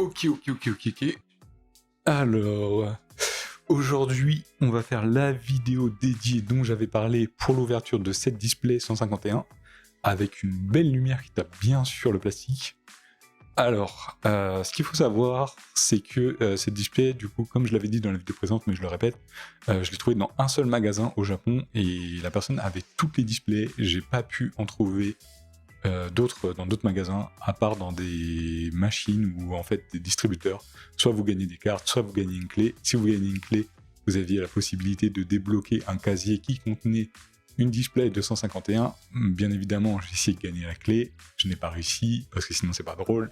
Ok. Alors, aujourd'hui, on va faire la vidéo dédiée dont j'avais parlé pour l'ouverture de cette display 151, avec une belle lumière qui tape bien sur le plastique. Alors, ce qu'il faut savoir, c'est que cette display, du coup, comme je l'avais dit dans la vidéo présente, mais je le répète, je l'ai trouvé dans un seul magasin au Japon, et la personne avait toutes les displays. J'ai pas pu en trouver d'autres dans d'autres magasins, à part dans des machines ou en fait des distributeurs. Soit vous gagnez des cartes, soit vous gagnez une clé. Si vous gagnez une clé, vous aviez la possibilité de débloquer un casier qui contenait une display 251. Bien évidemment, j'ai essayé de gagner la clé, je n'ai pas réussi parce que sinon c'est pas drôle.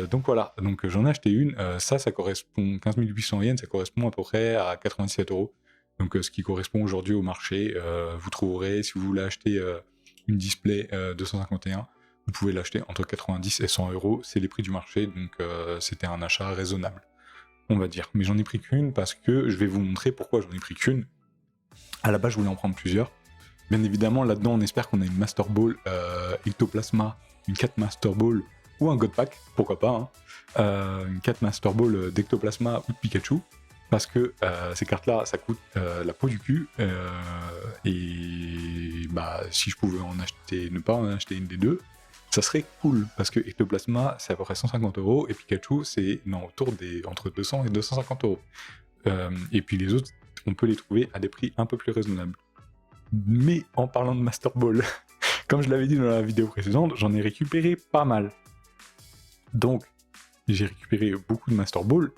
Donc voilà, donc j'en ai acheté une. Ça correspond 15 800 yens, ça correspond à peu près à 97 €. Donc ce qui correspond aujourd'hui au marché. Vous trouverez, si vous voulez acheter une display 251, vous pouvez l'acheter entre 90 et 100 €, c'est les prix du marché, donc c'était un achat raisonnable, on va dire. Mais j'en ai pris qu'une parce que je vais vous montrer pourquoi j'en ai pris qu'une. À la base, je voulais en prendre plusieurs. Bien évidemment, là-dedans, on espère qu'on a une Master Ball Ectoplasma, une 4 Master Ball ou un God Pack, pourquoi pas, hein. Une 4 Master Ball d'Ectoplasma ou de Pikachu, parce que ces cartes-là, ça coûte la peau du cul, et bah, si je pouvais ne pas en acheter une des deux, ça serait cool, parce que Ectoplasma, c'est à peu près 150 €, et Pikachu, c'est entre 200 et 250 €. Et puis les autres, on peut les trouver à des prix un peu plus raisonnables. Mais en parlant de Master Ball, comme je l'avais dit dans la vidéo précédente, j'en ai récupéré pas mal. Donc, j'ai récupéré beaucoup de Master Ball.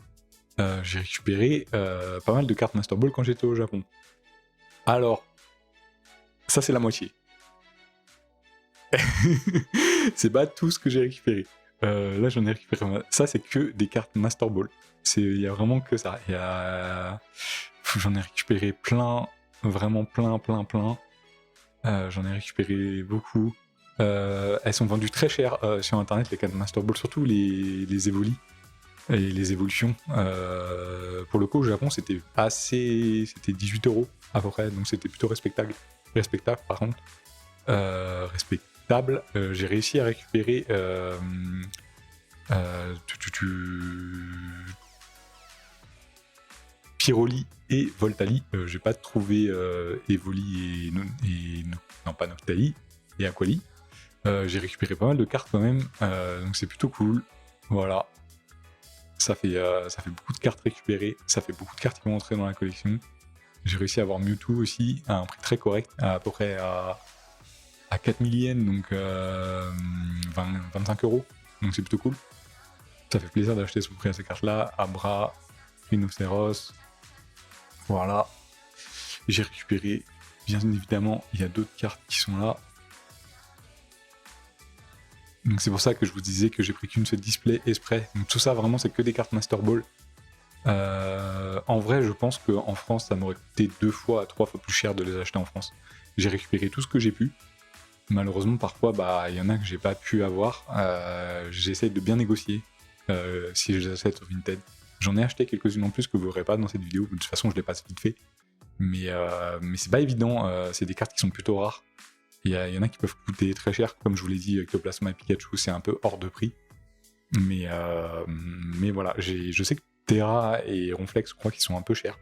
J'ai récupéré pas mal de cartes Master Ball quand j'étais au Japon. Alors, ça c'est la moitié. C'est pas tout ce que j'ai récupéré. Là j'en ai récupéré. Ça c'est que des cartes Master Ball. Il y a vraiment que ça. J'en ai récupéré plein, vraiment plein. J'en ai récupéré beaucoup. Elles sont vendues très cher sur internet, les cartes Master Ball, surtout les Evoli et les évolutions. Pour le coup, au Japon, c'était 18 € à peu près, donc c'était plutôt respectable par contre. Respectable. J'ai réussi à récupérer Pyroli et Voltali. J'ai pas trouvé Evoli non, pas Noctali et Aquali. J'ai récupéré pas mal de cartes quand même, donc c'est plutôt cool. Voilà. Ça fait beaucoup de cartes récupérées, ça fait beaucoup de cartes qui vont entrer dans la collection. J'ai réussi à avoir Mewtwo aussi à un prix très correct, à peu près à 4000 yens, donc 25 €. Donc c'est plutôt cool. Ça fait plaisir d'acheter ce prix à ces cartes-là. Abra, Rhinocéros. Voilà. J'ai récupéré, bien évidemment, il y a d'autres cartes qui sont là. Donc c'est pour ça que je vous disais que j'ai pris qu'une seule display exprès. Donc tout ça vraiment c'est que des cartes Master Ball. En vrai je pense qu'en France ça m'aurait coûté 2 fois à 3 fois plus cher de les acheter en France. J'ai récupéré tout ce que j'ai pu. Malheureusement parfois il y en a que j'ai pas pu avoir. J'essaie de bien négocier si je les achète sur Vinted. J'en ai acheté quelques-unes en plus que vous verrez pas dans cette vidéo. De toute façon je les passe vite fait. Mais c'est pas évident, c'est des cartes qui sont plutôt rares. Il y en a qui peuvent coûter très cher, comme je vous l'ai dit, Ectoplasma et Pikachu, c'est un peu hors de prix. Mais voilà, je sais que Terra et Ronflex, je crois qu'ils sont un peu chers.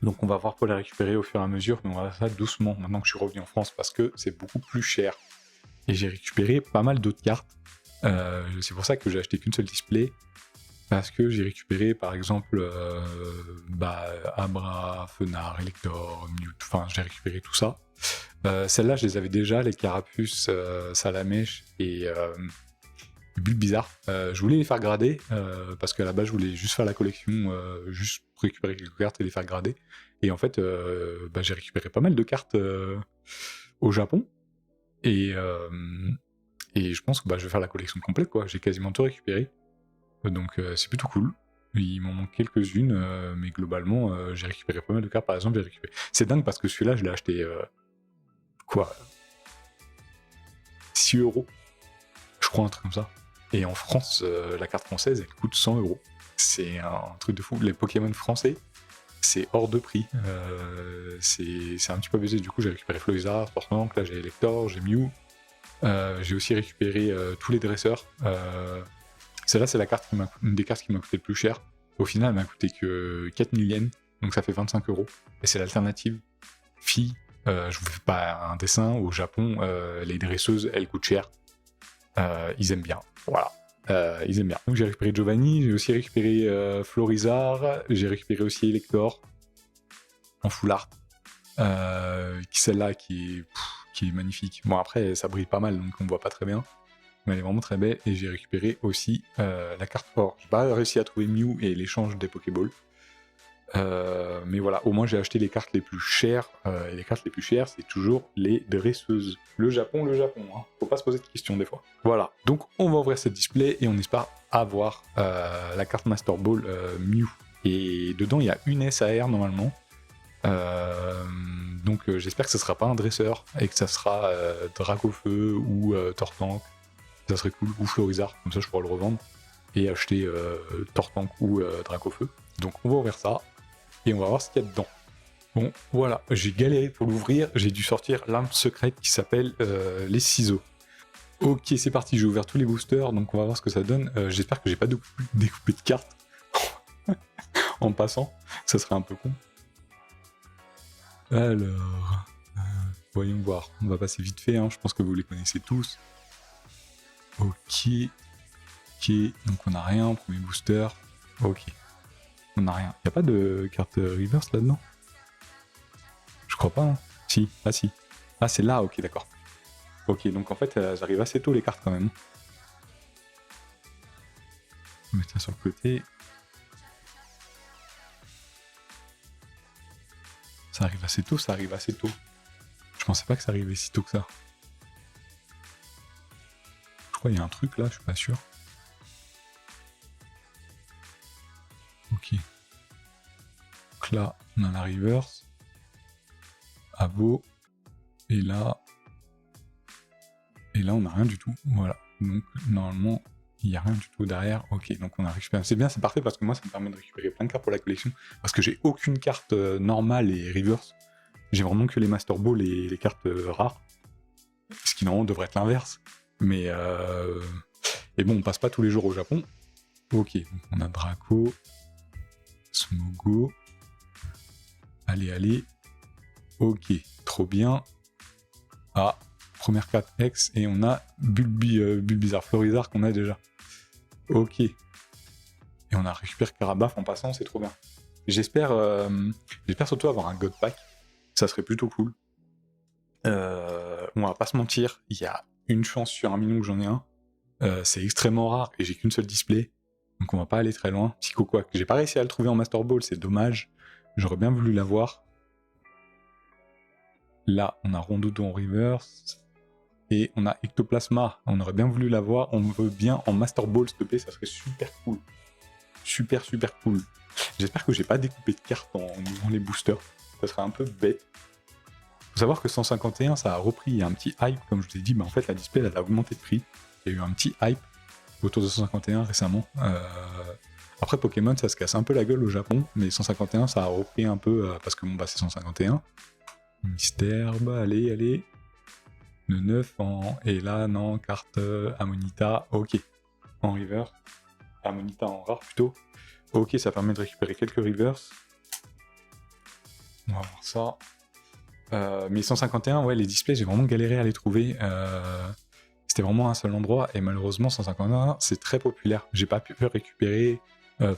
Donc on va voir pour les récupérer au fur et à mesure, mais on va faire ça doucement maintenant que je suis revenu en France, parce que c'est beaucoup plus cher. Et j'ai récupéré pas mal d'autres cartes. C'est pour ça que j'ai acheté qu'une seule display, parce que j'ai récupéré par exemple Abra, Fenard, Elector, Mewtwo, enfin j'ai récupéré tout ça. Celles-là je les avais déjà, les Carapuce, Salamèche et Bulbizarre. Je voulais les faire grader, parce qu'à la base je voulais juste faire la collection, juste récupérer quelques cartes et les faire grader. Et en fait j'ai récupéré pas mal de cartes au Japon, et je pense que je vais faire la collection complète quoi, j'ai quasiment tout récupéré. Donc c'est plutôt cool. Il m'en manque quelques-unes, mais globalement j'ai récupéré pas mal de cartes. Par exemple, c'est dingue parce que celui-là je l'ai acheté 6 €, je crois, un truc comme ça. Et en France, la carte française elle coûte 100 €. C'est un truc de fou. Les Pokémon français, c'est hors de prix. C'est un petit peu abusé. Du coup j'ai récupéré Floizard, Sportmank, là j'ai Elector, j'ai Mew. J'ai aussi récupéré tous les dresseurs. Celle-là, c'est une des cartes qui m'a coûté le plus cher. Au final, elle m'a coûté que 4000 yens, donc ça fait 25 €. Et c'est l'alternative. Fille, je vous fais pas un dessin, au Japon, les dresseuses, elles coûtent cher. Ils aiment bien, voilà. Ils aiment bien. Donc j'ai récupéré Giovanni, j'ai aussi récupéré Florizard, j'ai récupéré aussi Elector en full art. Celle-là qui est magnifique. Bon après, ça brille pas mal, donc on voit pas très bien. Mais elle est vraiment très belle. Et j'ai récupéré aussi la carte or. J'ai pas réussi à trouver Mew et l'échange des Pokéballs. Mais voilà, au moins j'ai acheté les cartes les plus chères. Et les cartes les plus chères, c'est toujours les dresseuses. Le Japon, hein. Faut pas se poser de questions des fois. Voilà, donc on va ouvrir cette display et on espère avoir la carte Master Ball Mew. Et dedans, il y a une SAR normalement. Donc j'espère que ce sera pas un dresseur et que ça sera Dracofeu ou Tortank. Ça serait cool, ou Florizard, comme ça je pourrais le revendre et acheter Tortank ou Dracofeu. Donc on va ouvrir ça et on va voir ce qu'il y a dedans. Bon voilà, j'ai galéré pour l'ouvrir, j'ai dû sortir l'arme secrète qui s'appelle les ciseaux. Ok, c'est parti, j'ai ouvert tous les boosters, donc on va voir ce que ça donne. J'espère que j'ai pas découpé de cartes en passant, ça serait un peu con. Alors, voyons voir, on va passer vite fait, hein. Je pense que vous les connaissez tous. Ok, donc on n'a rien, premier booster, ok, on n'a rien. Y a pas de carte reverse là-dedans? Je crois pas, hein. Si, ah si. Ah c'est là, ok d'accord. Ok, donc en fait elles arrivent assez tôt les cartes quand même. On va mettre ça sur le côté. Ça arrive assez tôt, ça arrive assez tôt. Je pensais pas que ça arrivait si tôt que ça. Je crois qu'il y a un truc là, je suis pas sûr. Ok. Donc là, on a la reverse. Abo. Et là, on n'a rien du tout. Voilà. Donc normalement, il n'y a rien du tout derrière. Ok, donc on a récupéré. C'est bien, c'est parfait parce que moi, ça me permet de récupérer plein de cartes pour la collection. Parce que j'ai aucune carte normale et reverse. J'ai vraiment que les Master Ball et les cartes rares. Ce qui normalement devrait être l'inverse. Mais et bon, on passe pas tous les jours au Japon. Ok, donc on a Draco, Smogo. Allez. Ok, trop bien. Ah, première carte X, et on a Bulbizarre, Florizard qu'on a déjà. Ok. Et on a récupéré Carabaf en passant, c'est trop bien. J'espère surtout avoir un God Pack. Ça serait plutôt cool. On va pas se mentir, il y a une chance sur 1 million que j'en ai un. C'est extrêmement rare et j'ai qu'une seule display. Donc on va pas aller très loin. Psycho Quack, j'ai pas réussi à le trouver en Master Ball, c'est dommage. J'aurais bien voulu l'avoir. Là, on a Rondoudon en reverse. Et on a Ectoplasma. On aurait bien voulu l'avoir. On veut bien en Master Ball, s'il te plaît. Ça serait super cool. Super cool. J'espère que j'ai pas découpé de cartes en ouvrant les boosters. Ça serait un peu bête. Faut savoir que 151, ça a repris. Il y a un petit hype, comme je vous ai dit. Mais en fait, la display, elle a augmenté de prix. Il y a eu un petit hype autour de 151 récemment. Après, Pokémon, ça se casse un peu la gueule au Japon. Mais 151, ça a repris un peu parce que bon, bah, c'est 151. Mystère, allez. Le 9 en... Et là, non, carte Amonita, ok. En river. Amonita en rare plutôt. Ok, ça permet de récupérer quelques rivers. On va voir ça. Mais 151, ouais, les displays, j'ai vraiment galéré à les trouver. C'était vraiment un seul endroit. Et malheureusement, 151, c'est très populaire. J'ai pas pu récupérer,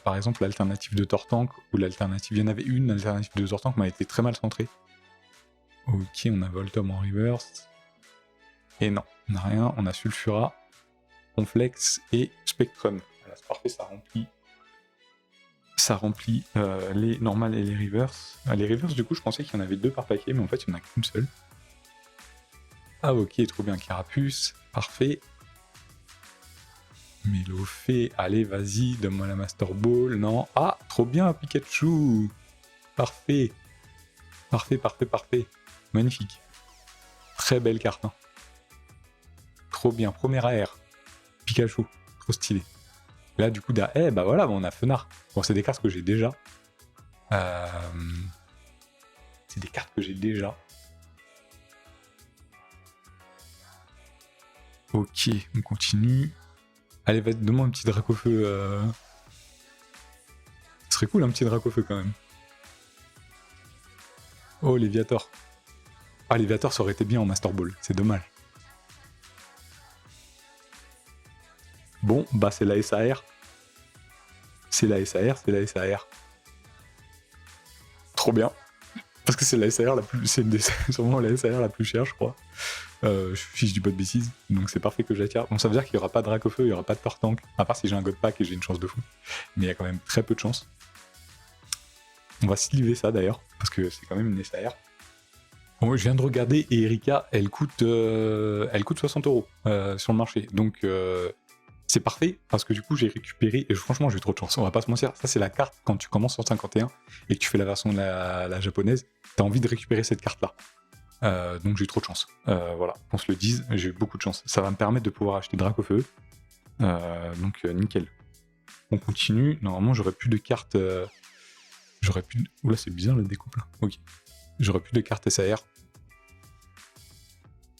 par exemple, l'alternative de Tortank. Ou l'alternative, il y en avait une, l'alternative de Tortank m'a été très mal centrée. Ok, on a Voltorb en reverse. Et non, on n'a rien, on a Sulfura, Complex et Spectrum. Voilà, c'est parfait, ça remplit les normales et les reverse. Les reverse, du coup, je pensais qu'il y en avait 2 par paquet, mais en fait, il n'y en a qu'une seule. Ah ok, trop bien, Carapuce, parfait. Mélofée, allez, vas-y, donne-moi la Master Ball, non. Ah, trop bien, Pikachu. Parfait. Parfait. Magnifique. Très belle carte, hein. Trop bien, première AR. Pikachu, trop stylé. Là, du coup, bah voilà, on a Fenard. Bon, c'est des cartes que j'ai déjà. Ok, on continue. Allez, vas-y, donne-moi un petit drac au feu. Ce serait cool un petit drac au feu quand même. Oh, Léviator. Ah, Léviator, ça aurait été bien en Master Ball, c'est dommage. Bon, bah c'est la SAR. C'est la SAR, c'est la SAR. Trop bien. Parce que c'est la SAR la plus... C'est sûrement la SAR la plus chère, je crois. Si je dis pas de bêtises. Donc c'est parfait que j'attire. Donc ça veut dire qu'il n'y aura pas de drac au feu, il n'y aura pas de Thor Tank. À part si j'ai un God Pack et j'ai une chance de fou. Mais il y a quand même très peu de chance. On va sliver ça d'ailleurs, parce que c'est quand même une SAR. Bon, je viens de regarder et Erika, elle coûte 60 € sur le marché. Donc c'est parfait, parce que du coup j'ai récupéré, et franchement j'ai eu trop de chance, on va pas se mentir, ça c'est la carte quand tu commences sur 51 et que tu fais la version de la japonaise, t'as envie de récupérer cette carte là. Donc j'ai eu trop de chance. Voilà, qu'on se le dise, j'ai eu beaucoup de chance. Ça va me permettre de pouvoir acheter Drac au feu. Donc nickel. On continue, normalement j'aurais plus de cartes... J'aurais plus de... Oula c'est bizarre la découpe là. Ok. J'aurais plus de cartes SAR.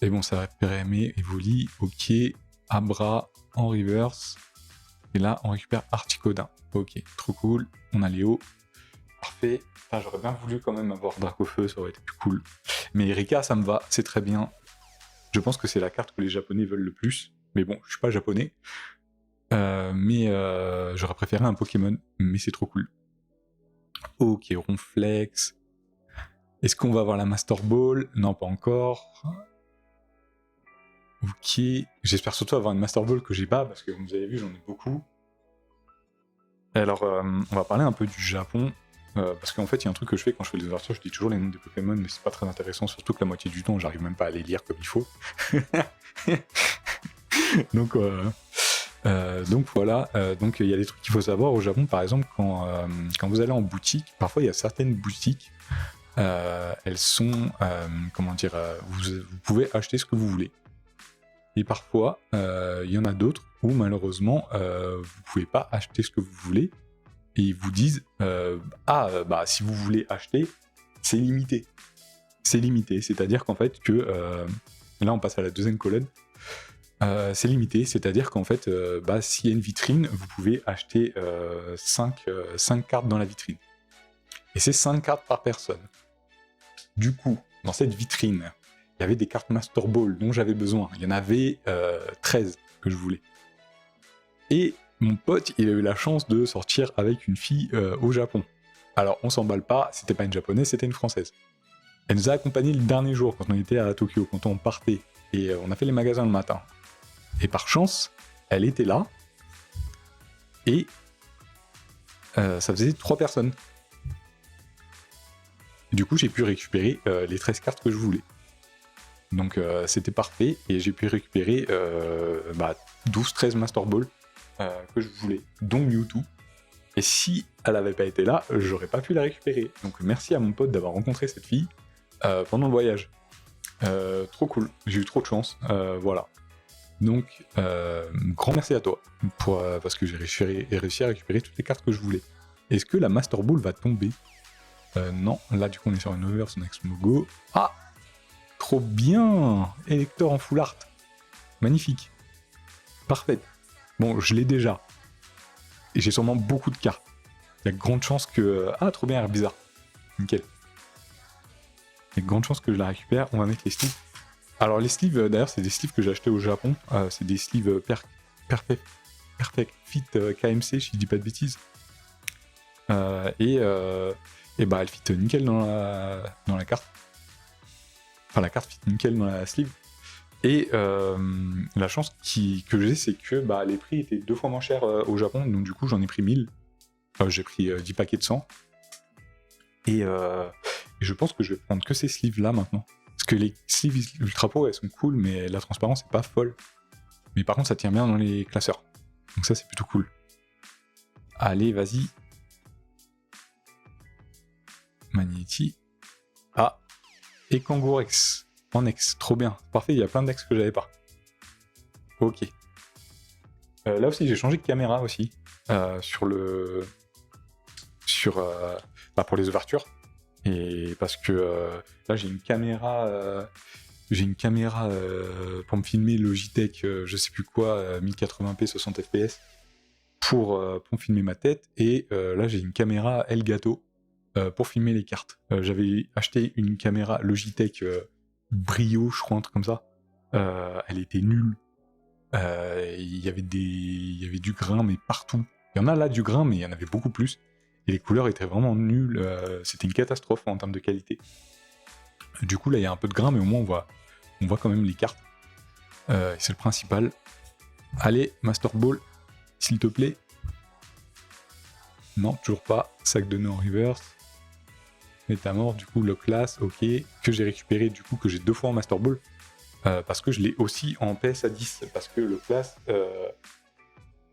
Et bon, ça va récupérer mes Evoli, ok, Abra en reverse. Et là, on récupère Articodin. Ok, trop cool. On a Léo. Parfait. Enfin, j'aurais bien voulu quand même avoir Dracofeu, ça aurait été plus cool. Mais Erika, ça me va, c'est très bien. Je pense que c'est la carte que les Japonais veulent le plus. Mais bon, je suis pas japonais. Mais j'aurais préféré un Pokémon, mais c'est trop cool. Ok, Ronflex. Est-ce qu'on va avoir la Master Ball? Non, pas encore. Ok, j'espère surtout avoir une Master Ball que j'ai pas, parce que comme vous avez vu, j'en ai beaucoup. Alors, on va parler un peu du Japon, parce qu'en fait, il y a un truc que je fais quand je fais les ouvertures, je dis toujours les noms des Pokémon, mais c'est pas très intéressant, surtout que la moitié du temps, j'arrive même pas à les lire comme il faut. Donc voilà, donc il y a des trucs qu'il faut savoir au Japon, par exemple, quand vous allez en boutique, parfois il y a certaines boutiques, elles sont, comment dire, vous pouvez acheter ce que vous voulez. Et parfois, il y en a d'autres où malheureusement, vous pouvez pas acheter ce que vous voulez. Et ils vous disent, bah si vous voulez acheter, c'est limité. C'est limité, c'est-à-dire qu'en fait que, là on passe à la deuxième colonne, c'est limité, c'est-à-dire qu'en fait, bah, s'il y a une vitrine, vous pouvez acheter 5 cartes dans la vitrine. Et c'est 5 cartes par personne. Du coup, dans cette vitrine, il y avait des cartes Master Ball dont j'avais besoin. Il y en avait 13 que je voulais. Et mon pote, il a eu la chance de sortir avec une fille au Japon. Alors, on s'emballe pas, c'était pas une japonaise, c'était une française. Elle nous a accompagnés le dernier jour, quand on était à Tokyo, quand on partait. Et on a fait les magasins le matin. Et par chance, elle était là. Et ça faisait 3 personnes. Et du coup, j'ai pu récupérer les 13 cartes que je voulais. Donc c'était parfait, et j'ai pu récupérer 12-13 Master Ball que je voulais, dont Mewtwo. Et si elle avait pas été là, j'aurais pas pu la récupérer. Donc merci à mon pote d'avoir rencontré cette fille pendant le voyage. Trop cool, j'ai eu trop de chance, voilà. Donc grand merci à toi, parce que j'ai réussi à récupérer toutes les cartes que je voulais. Est-ce que la Master Ball va tomber? Non, là du coup on est sur une Overson Exmogo. Ah, trop bien! Elector en full art. Magnifique. Parfait. Bon, je l'ai déjà. Et j'ai sûrement beaucoup de cartes. Il y a de grandes chances que... Ah, trop bien, bizarre. Nickel. Il y a de grandes chances que je la récupère. On va mettre les sleeves. Alors les sleeves, d'ailleurs, c'est des sleeves que j'ai achetés au Japon. C'est des sleeves Perfect Fit KMC, si je dis pas de bêtises. Et bah, elle fit nickel dans la carte. Enfin, la carte fit nickel dans la sleeve. Et la chance que j'ai, c'est que bah, les prix étaient 2 fois moins chers au Japon, donc du coup j'en ai pris 1000. J'ai pris 10 paquets de 100. Et je pense que je vais prendre que ces sleeves là maintenant. Parce que les sleeves Ultra Pro, elles sont cool, mais la transparence est pas folle. Mais par contre, ça tient bien dans les classeurs. Donc ça, c'est plutôt cool. Allez, vas-y. Magnéti. Ah, et Kangourex. En ex, trop bien. Parfait, il y a plein d'ex que j'avais pas. Ok. Là aussi, j'ai changé de caméra aussi. Pour les ouvertures. Et parce que là, j'ai une caméra J'ai une caméra pour me filmer Logitech, je sais plus quoi, 1080p 60 fps pour me filmer ma tête. Et là, j'ai une caméra Elgato pour filmer les cartes. J'avais acheté une caméra Logitech Brio, je crois, un truc comme ça. Elle était nulle. Il y avait du grain, mais partout. Il y en a là du grain, mais il y en avait beaucoup plus. Et les couleurs étaient vraiment nulles. C'était une catastrophe en termes de qualité. Du coup, là, il y a un peu de grain, mais au moins, on voit quand même les cartes. Et c'est le principal. Allez, Master Ball, s'il te plaît. Non, toujours pas. Sac de nœuds en reverse. Métamorph, du coup, le class, ok. Que j'ai récupéré, du coup, que j'ai 2 fois en Master Ball. Parce que je l'ai aussi en PS à 10. Parce que le class,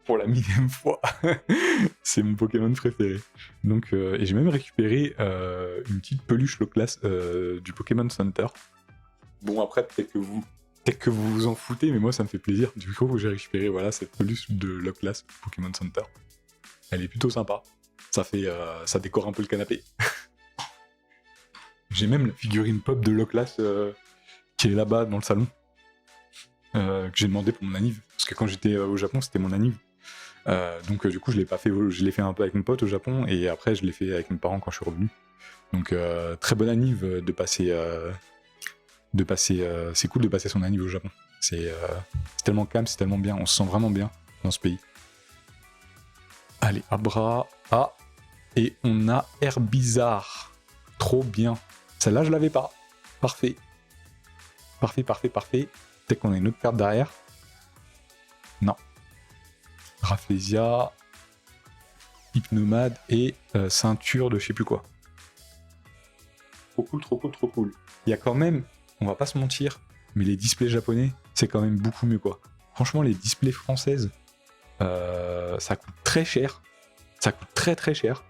pour la millième fois, c'est mon Pokémon préféré. Donc, et j'ai même récupéré une petite peluche le class du Pokémon Center. Bon, après, peut-être que vous vous en foutez, mais moi, ça me fait plaisir. Du coup, j'ai récupéré voilà, cette peluche de le class Pokémon Center. Elle est plutôt sympa. Ça décore un peu le canapé. J'ai même la figurine pop de Loclas qui est là-bas dans le salon. Que j'ai demandé pour mon anniv. Parce que quand j'étais au Japon, c'était mon anniv. Donc du coup, je l'ai fait un peu avec mon pote au Japon, et après, je l'ai fait avec mes parents quand je suis revenu. Donc très bonne anniv de passer... c'est cool de passer son anniv au Japon. C'est tellement calme, c'est tellement bien. On se sent vraiment bien dans ce pays. Allez, Abra. Ah, et on a Herbizarre. Trop bien. Celle-là, je l'avais pas. Parfait. Parfait. Peut-être qu'on a une autre carte derrière. Non. Rafflesia, Hypnomade et ceinture de je sais plus quoi. Trop cool. Il y a quand même, on va pas se mentir, mais les displays japonais, c'est quand même beaucoup mieux, quoi. Franchement, les displays françaises, ça coûte très cher. Ça coûte très cher.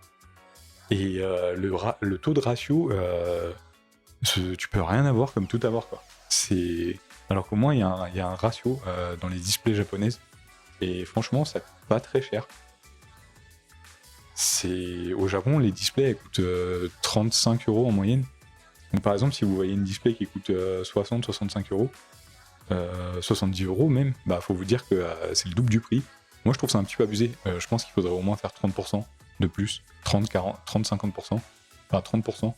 Et le taux de ratio, tu peux rien avoir comme tout avoir, quoi. Alors qu'au moins, il y a un ratio dans les displays japonaises. Et franchement, ça coûte pas très cher. Au Japon, les displays coûtent 35 € en moyenne. Donc par exemple, si vous voyez une display qui coûte 60-65 €, 70 € même, bah faut vous dire que c'est le double du prix. Moi je trouve ça un petit peu abusé. Je pense qu'il faudrait au moins faire 30% de plus, 30, 40, 30, 50%, enfin 30%.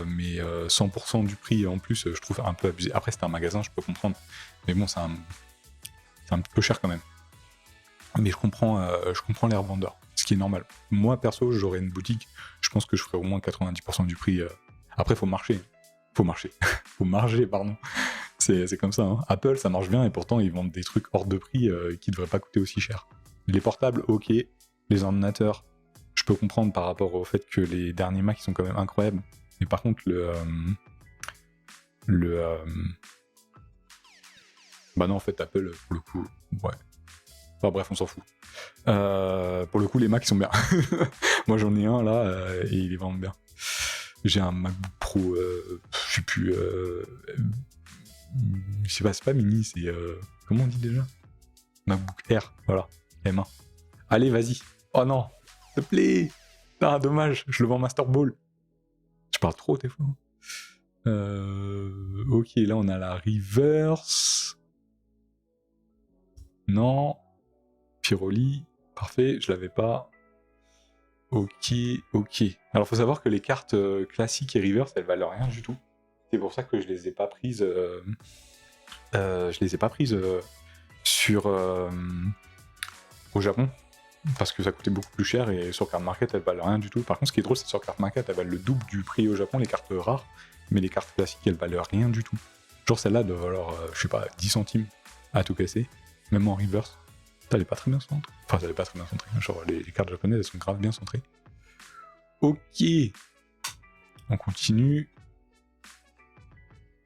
Mais 100% du prix en plus, je trouve un peu abusé. Après c'est un magasin, je peux comprendre. Mais bon, c'est un peu cher quand même. Mais je comprends les revendeurs, ce qui est normal. Moi, perso, j'aurais une boutique, je pense que je ferais au moins 90% du prix. Après, faut marcher. Faut marger, pardon. C'est comme ça. Hein. Apple, ça marche bien, et pourtant, ils vendent des trucs hors de prix qui devraient pas coûter aussi cher. Les portables, ok. Les ordinateurs, je peux comprendre par rapport au fait que les derniers Mac sont quand même incroyables. Mais par contre, bah non, en fait, Apple, pour le coup, ouais. Enfin bref, on s'en fout. Pour le coup, les Macs ils sont bien. Moi j'en ai un là et il est vraiment bien. J'ai un MacBook Pro, je sais plus. Je sais pas, c'est pas mini, c'est. Comment on dit déjà? MacBook Air, voilà, M1. Allez, vas-y. Oh non, s'il te plaît. Ah, dommage, je le vends Master Ball. Je parle trop des fois. Ok, là on a la reverse. Non. Piroli, parfait, je l'avais pas. Ok. Alors faut savoir que les cartes classiques et reverse, elles valent rien du tout. C'est pour ça que je les ai pas prises. Sur au Japon, parce que ça coûtait beaucoup plus cher, et sur Card Market elles valent rien du tout. Par contre, ce qui est drôle, c'est que sur Card Market elles valent le double du prix au Japon, les cartes rares, mais les cartes classiques elles valent rien du tout. Genre celle-là doit valoir, je sais pas, 10 centimes à tout casser, même en reverse. Elle est pas très bien centrée. Enfin, elle est pas très bien centrée. Genre, les cartes japonaises, elles sont grave bien centrées. Ok. On continue.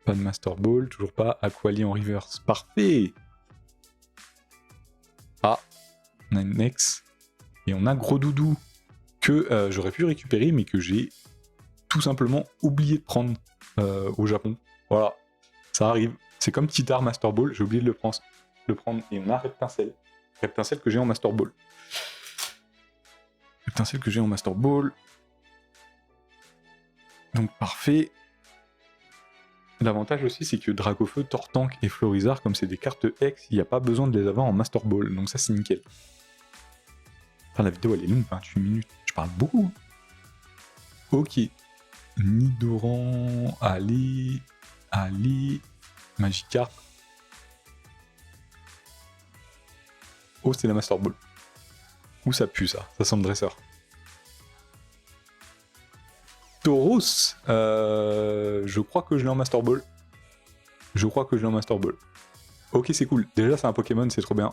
Pas de Master Ball, toujours pas. Aquali en reverse. Parfait. Ah. On a une Nex. Et on a Gros Doudou. Que j'aurais pu récupérer, mais que j'ai tout simplement oublié de prendre au Japon. Voilà. Ça arrive. C'est comme Titar Master Ball. J'ai oublié de le prendre. Et on a Reptincelle. Reptincelle que j'ai en Master Ball. Donc parfait. L'avantage aussi, c'est que Dracofeu, Tortank et Florizard, comme c'est des cartes X, il n'y a pas besoin de les avoir en Master Ball, donc ça c'est nickel. Enfin, la vidéo elle est longue, 28 minutes, je parle beaucoup. Ok. Nidoran, allez, Magikarp. Oh, c'est la Master Ball. Ouh, ça pue ça sent le dresseur. Tauros, je crois que je l'ai en Master Ball. Ok, c'est cool. Déjà, c'est un Pokémon, c'est trop bien.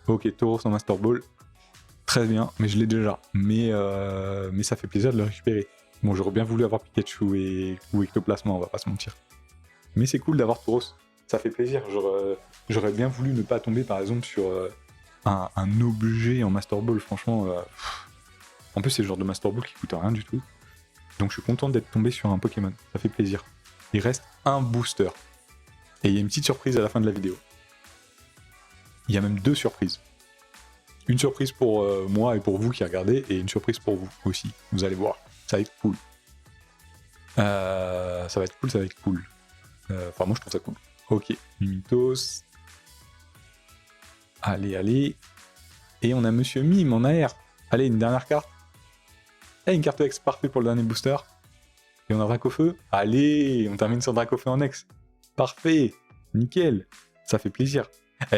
Ok, Tauros en Master Ball. Très bien, mais je l'ai déjà. Mais ça fait plaisir de le récupérer. Bon, j'aurais bien voulu avoir Pikachu ou Ectoplasma, on va pas se mentir. Mais c'est cool d'avoir Tauros. Ça fait plaisir. J'aurais bien voulu ne pas tomber, par exemple, sur un objet en Master Ball. Franchement, en plus, c'est le genre de Master Ball qui coûte rien du tout. Donc je suis content d'être tombé sur un Pokémon, ça fait plaisir. Il reste un booster. Et il y a une petite surprise à la fin de la vidéo. Il y a même 2 surprises. Une surprise pour moi et pour vous qui regardez, et une surprise pour vous aussi. Vous allez voir, ça va être cool. Ça va être cool. Enfin, moi je trouve ça cool. Ok, Mimitos. Allez. Et on a Monsieur Mime en AR. Allez, une dernière carte. Et une carte X, parfait pour le dernier booster. Et on a Dracofeu. Allez, on termine sur Dracofeu en X. Parfait, nickel. Ça fait plaisir.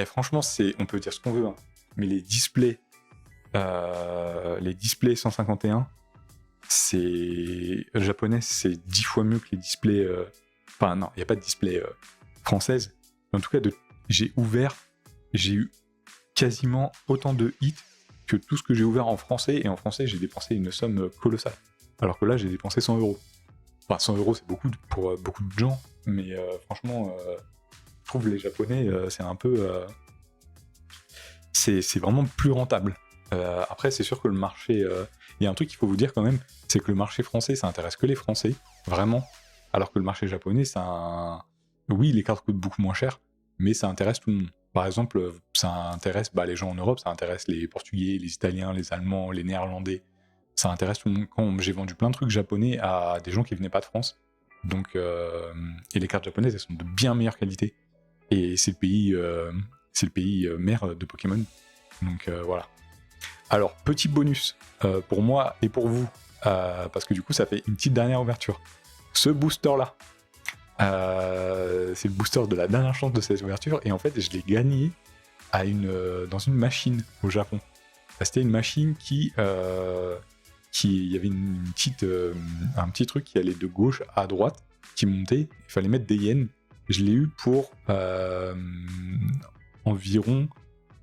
Franchement, on peut dire ce qu'on veut, hein. Mais les displays 151, c'est japonais, c'est 10 fois mieux que les displays. Enfin non, il n'y a pas de display française. En tout cas, j'ai eu quasiment autant de hits que tout ce que j'ai ouvert en français, et en français j'ai dépensé une somme colossale. Alors que là j'ai dépensé 100 €. Enfin 100 € c'est beaucoup pour beaucoup de gens, mais franchement, je trouve les japonais c'est un peu... c'est vraiment plus rentable. Après c'est sûr que le marché... Il y a un truc qu'il faut vous dire quand même, c'est que le marché français ça intéresse que les Français, vraiment, alors que le marché japonais oui les cartes coûtent beaucoup moins cher, mais ça intéresse tout le monde. Par exemple, ça intéresse les gens en Europe, ça intéresse les Portugais, les Italiens, les Allemands, les Néerlandais. Ça intéresse tout le monde. Quand j'ai vendu plein de trucs japonais à des gens qui venaient pas de France. Donc, et les cartes japonaises, elles sont de bien meilleure qualité. Et c'est le pays mère de Pokémon. Donc voilà. Alors, petit bonus pour moi et pour vous, parce que du coup, ça fait une petite dernière ouverture. Ce booster-là, c'est le booster de la dernière chance de cette ouverture, et en fait je l'ai gagné dans une machine au Japon. C'était une machine qui il y avait un petit truc qui allait de gauche à droite, qui montait, il fallait mettre des yens. Je l'ai eu pour environ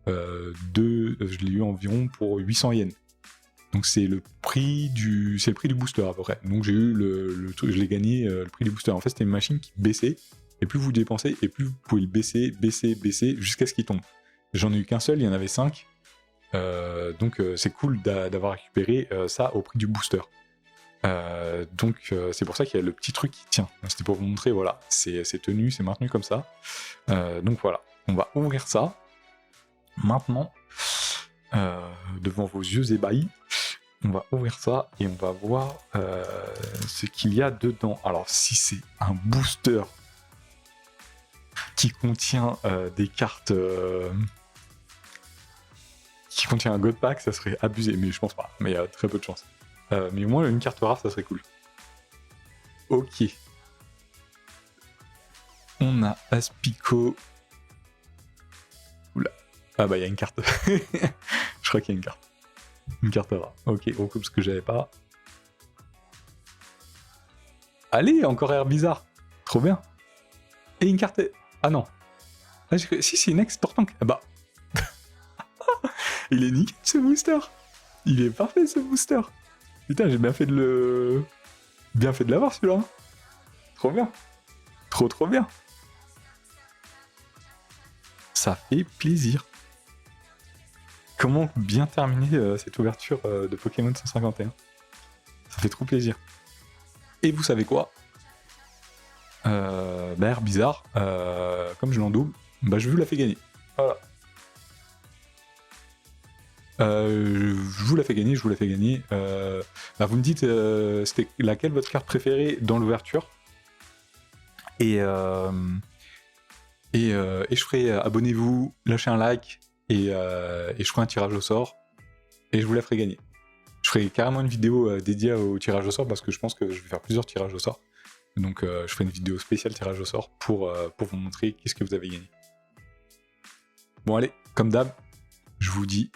je l'ai eu environ pour 800 yens. Donc c'est le prix du booster à peu près. Donc j'ai eu le truc, je l'ai gagné le prix du booster. En fait c'était une machine qui baissait, et plus vous dépensez, et plus vous pouvez le baisser jusqu'à ce qu'il tombe. J'en ai eu qu'un seul, il y en avait 5. Donc c'est cool d'avoir récupéré ça au prix du booster. Donc c'est pour ça qu'il y a le petit truc qui tient. C'était pour vous montrer, voilà, c'est tenu, c'est maintenu comme ça. Donc voilà, on va ouvrir ça maintenant devant vos yeux ébahis. On va ouvrir ça et on va voir ce qu'il y a dedans. Alors si c'est un booster qui contient des cartes, qui contient un God Pack, ça serait abusé, mais je pense pas, mais il y a très peu de chance. Mais au moins une carte rare, ça serait cool. Ok. On a Aspico. Oula. Ah bah il y a une carte. Je crois qu'il y a une carte. Une carte rare. Ok, on coupe ce que j'avais pas. Allez, encore air bizarre. Trop bien. Et une carte... Ah non. Ah, si, c'est une ex-Tortank. Ah bah... Il est nickel ce booster. Il est parfait ce booster. Putain, j'ai bien fait de l'avoir celui-là. Trop bien. Trop bien. Ça fait plaisir. Comment bien terminer cette ouverture de Pokémon 151 ? Ça fait trop plaisir. Et vous savez quoi ? Air bizarre, comme je l'en double, je vous la fais gagner. Voilà. Je vous la fais gagner. Vous me dites c'était laquelle votre carte préférée dans l'ouverture. Et je ferai, abonnez-vous, lâchez un like, et je ferai un tirage au sort, et je vous la ferai gagner. Je ferai carrément une vidéo dédiée au tirage au sort, parce que je pense que je vais faire plusieurs tirages au sort. Donc je ferai une vidéo spéciale tirage au sort pour vous montrer qu'est-ce que vous avez gagné. Bon allez, comme d'hab, je vous dis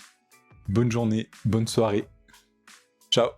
bonne journée, bonne soirée. Ciao.